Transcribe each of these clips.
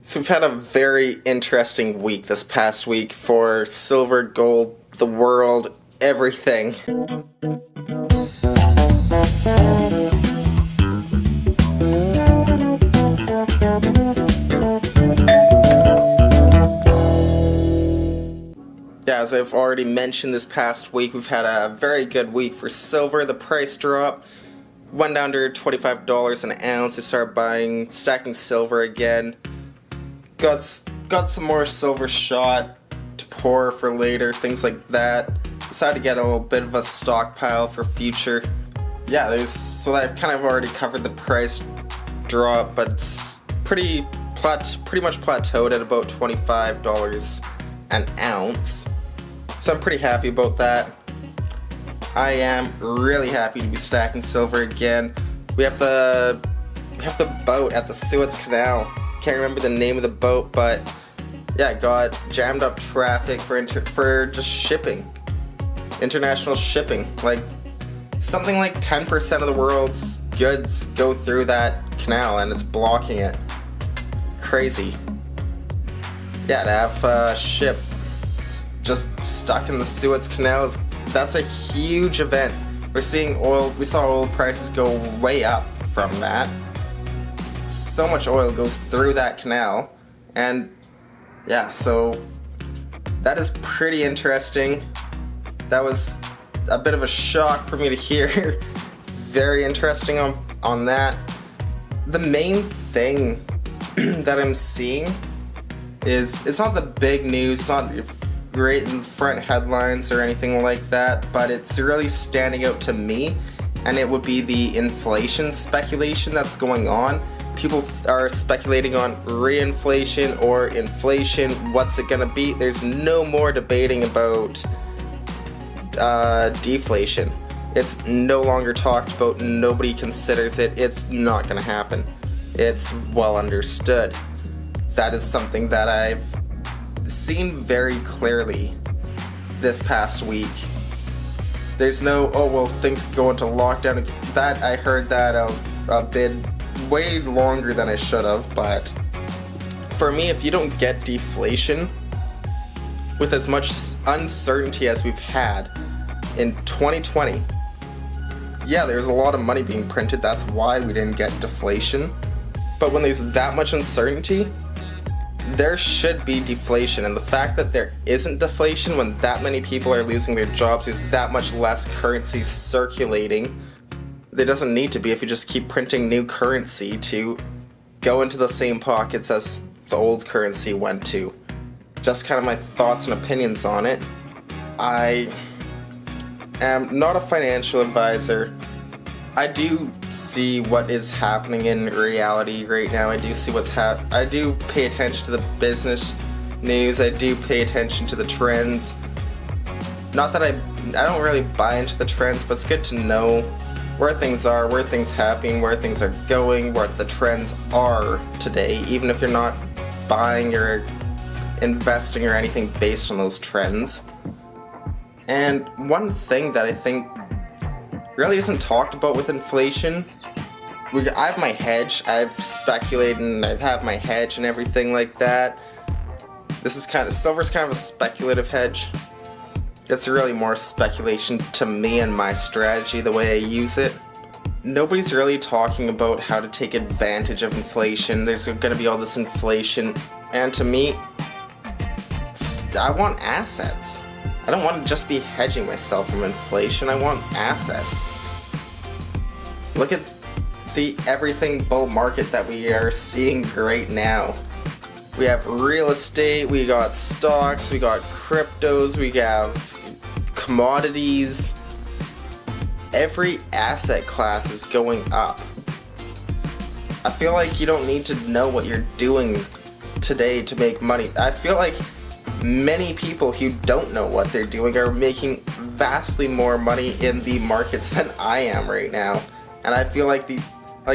So we've had a very interesting week this past week for silver, gold, the world, everything. Yeah, as I've already mentioned, this past week we've had a very good week for silver. The price drop went down to $25 an ounce. I started stacking silver again. Got some more silver shot to pour for later, things like that. Decided to get a little bit of a stockpile for future. Yeah, so I've kind of already covered the price drop, but it's pretty much plateaued at about $25 an ounce. So I'm pretty happy about that. I am really happy to be stacking silver again. We have the boat at the Suez Canal. Can't remember the name of the boat, but yeah, got jammed up traffic for just shipping, international shipping. Like something like 10% of the world's goods go through that canal, and it's blocking it. Crazy. Yeah, to have a ship just stuck in the Suez Canal, that's a huge event. We saw oil prices go way up from that. So much oil goes through that canal, and yeah, so that is pretty interesting. That was a bit of a shock for me to hear. Very interesting on that. The main thing that I'm seeing is, it's not the big news, it's not great in the front headlines or anything like that, but it's really standing out to me, and it would be the inflation speculation that's going on. People are speculating on reinflation or inflation. What's it gonna be? There's no more debating about deflation. It's no longer talked about. Nobody considers it. It's not gonna happen. It's well understood. That is something that I've seen very clearly this past week. There's no, oh well, things go into lockdown. That I heard that a bit way longer than I should have, but for me, if you don't get deflation with as much uncertainty as we've had in 2020, yeah, there's a lot of money being printed, that's why we didn't get deflation, but when there's that much uncertainty, there should be deflation, and the fact that there isn't deflation when that many people are losing their jobs, there's that much less currency circulating. There doesn't need to be if you just keep printing new currency to go into the same pockets as the old currency went to. Just kind of my thoughts and opinions on it. I am not a financial advisor. I do see what is happening in reality right now. I do see I do pay attention to the business news. I do pay attention to the trends. Not that I don't really buy into the trends, but it's good to know where things are, where things happening, where things are going, what the trends are today, even if you're not buying or investing or anything based on those trends. And one thing that I think really isn't talked about with inflation, I have my hedge, I've speculated and I have my hedge and everything like that. Silver's kind of a speculative hedge. It's really more speculation to me and my strategy, the way I use it. Nobody's really talking about how to take advantage of inflation. There's going to be all this inflation, and to me, I want assets. I don't want to just be hedging myself from inflation. I want assets. Look at the everything bull market that we are seeing right now. We have real estate, we got stocks, we got cryptos, we have commodities. Every asset class is going up. I feel like you don't need to know what you're doing today to make money. I feel like many people who don't know what they're doing are making vastly more money in the markets than I am right now. And I feel like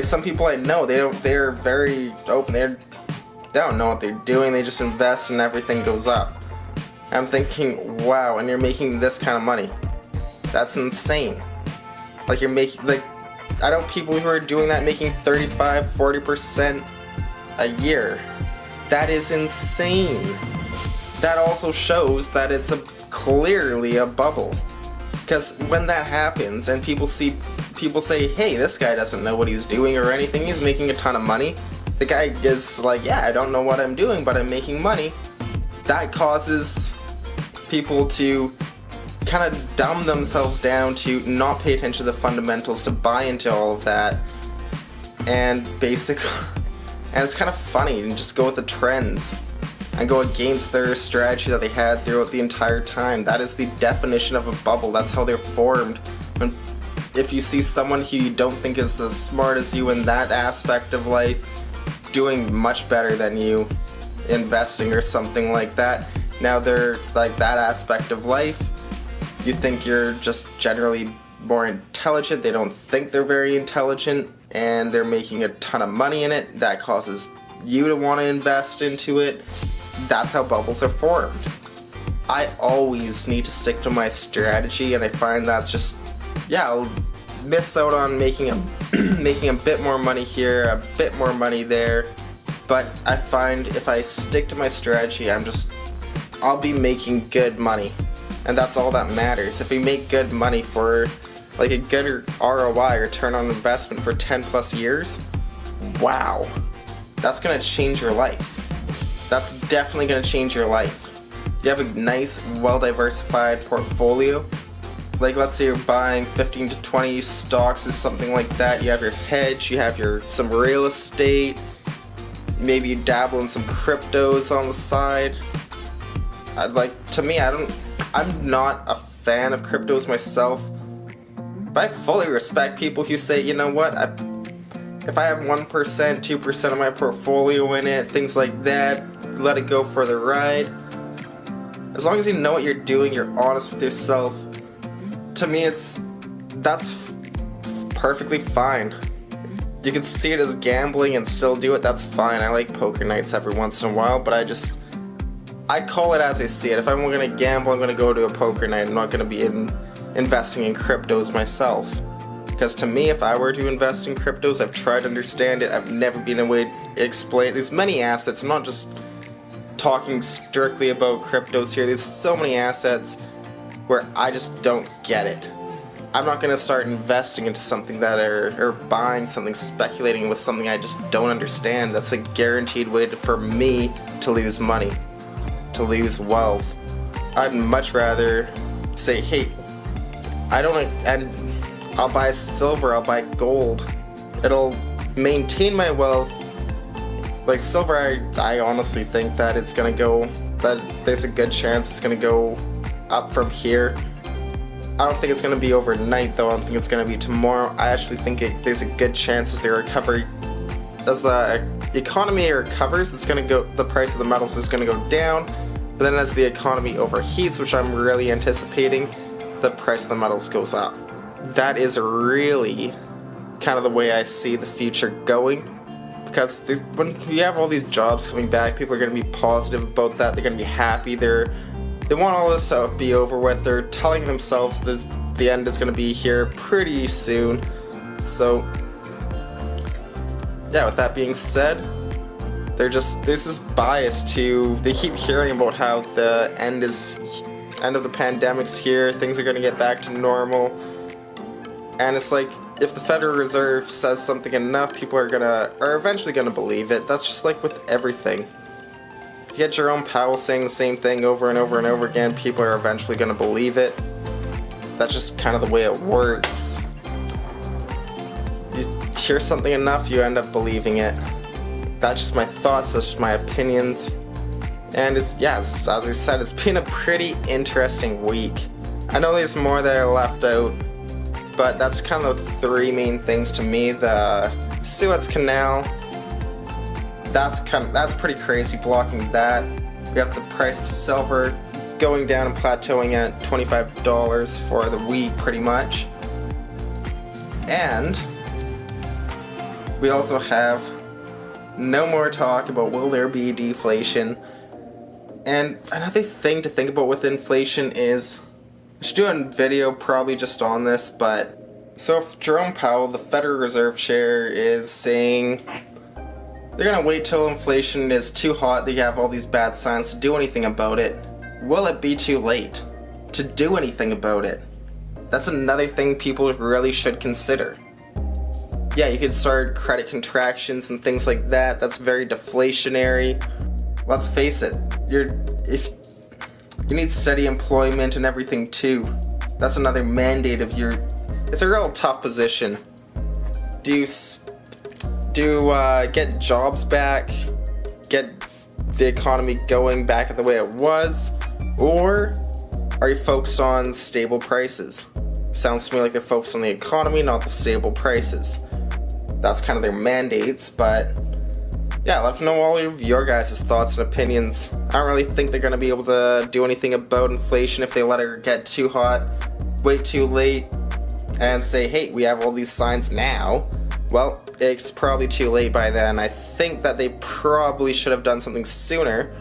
some people I know, they're very open. They don't know what they're doing. They just invest and everything goes up. I'm thinking, wow, and you're making this kind of money. That's insane. Like I know people who are doing that making 35-40% a year. That is insane. That also shows that it's clearly a bubble. Because when that happens and people say, hey, this guy doesn't know what he's doing or anything, he's making a ton of money. The guy is like, yeah, I don't know what I'm doing, but I'm making money. That causes people to kind of dumb themselves down, to not pay attention to the fundamentals, to buy into all of that. And basically, and it's kind of funny, and just go with the trends and go against their strategy that they had throughout the entire time. That is the definition of a bubble. That's how they're formed. And if you see someone who you don't think is as smart as you in that aspect of life doing much better than you, investing or something like that, now they're like that aspect of life, you think you're just generally more intelligent. They don't think they're very intelligent, and they're making a ton of money in it. That causes you to want to invest into it. That's how bubbles are formed. I always need to stick to my strategy, and I find that's just, yeah, I'll miss out on making a bit more money here, a bit more money there, but I find if I stick to my strategy, I'll be making good money, and that's all that matters. If we make good money for like a good ROI, return on investment, for 10 plus years, wow, that's gonna change your life. That's definitely gonna change your life. You have a nice, well-diversified portfolio. Like, let's say you're buying 15 to 20 stocks or something like that. You have your hedge, you have some real estate, maybe you dabble in some cryptos on the side. I'm not a fan of cryptos myself, but I fully respect people who say, you know what, if I have 1%, 2% of my portfolio in it, things like that, let it go for the ride. As long as you know what you're doing, you're honest with yourself, to me that's perfectly fine. You can see it as gambling and still do it, that's fine. I like poker nights every once in a while, but I call it as I see it. If I'm going to gamble, I'm going to go to a poker night. I'm not going to be investing in cryptos myself. Because to me, if I were to invest in cryptos, I've tried to understand it. I've never been able to explain. There's many assets. I'm not just talking strictly about cryptos here. There's so many assets where I just don't get it. I'm not going to start investing into something or buying something, speculating with something I just don't understand. That's a guaranteed way for me to lose money, to lose wealth. I'd much rather say, hey, I'll buy silver, I'll buy gold. It'll maintain my wealth. Like silver, I honestly think that there's a good chance it's gonna go up from here. I don't think it's gonna be overnight though. I don't think it's gonna be tomorrow. I actually think there's a good chance as the economy recovers, the price of the metals is gonna go down. But then as the economy overheats, which I'm really anticipating, the price of the metals goes up. That is really kind of the way I see the future going. Because when you have all these jobs coming back, people are going to be positive about that. They're going to be happy. They want all this to be over with. They're telling themselves the end is going to be here pretty soon. So, yeah, with that being said, there's this bias they keep hearing about how the end of the pandemic's here, things are going to get back to normal. And it's like, if the Federal Reserve says something enough, people are eventually gonna believe it. That's just like with everything. If you get Jerome Powell saying the same thing over and over and over again, people are eventually gonna believe it. That's just kind of the way it works. You hear something enough, you end up believing it. That's just my thoughts, that's just my opinions. And as I said, it's been a pretty interesting week. I know there's more that are left out, but that's kind of the three main things to me. The Suez Canal, that's pretty crazy, blocking that. We have the price of silver going down and plateauing at $25 for the week, pretty much. And we also have no more talk about will there be deflation. And another thing to think about with inflation is, I should do a video probably just on this, but so if Jerome Powell, the Federal Reserve Chair, is saying They're gonna wait till inflation is too hot, they have all these bad signs to do anything about it. Will it be too late to do anything about it? That's another thing people really should consider. Yeah, you could start credit contractions and things like that. That's very deflationary. Let's face it, if you need steady employment and everything too. That's another mandate of your. It's a real tough position. Do you get jobs back, get the economy going back the way it was, or are you focused on stable prices? Sounds to me like they're focused on the economy, not the stable prices. That's kind of their mandates, but yeah, let me know all of your guys' thoughts and opinions. I don't really think they're going to be able to do anything about inflation if they let it get too hot, wait too late, and say, hey, we have all these signs now. Well, it's probably too late by then. I think that they probably should have done something sooner.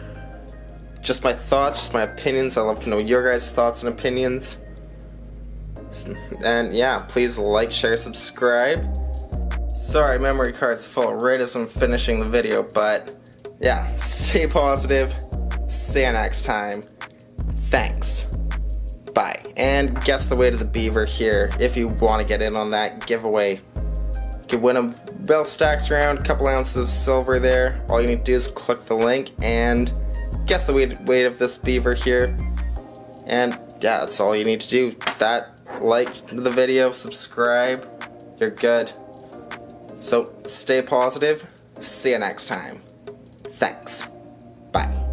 Just my thoughts, just my opinions. I'd love to know your guys' thoughts and opinions. And yeah, please like, share, subscribe. Sorry, memory card's full right as I'm finishing the video, but yeah, stay positive. See you next time. Thanks. Bye. And guess the way to the beaver here if you want to get in on that giveaway. You can win a bell stacks round, a couple ounces of silver there. All you need to do is click the link and guess the weight of this beaver here. And yeah, that's all you need to do. Like the video, subscribe, you're good. So stay positive. See you next time. Thanks. Bye.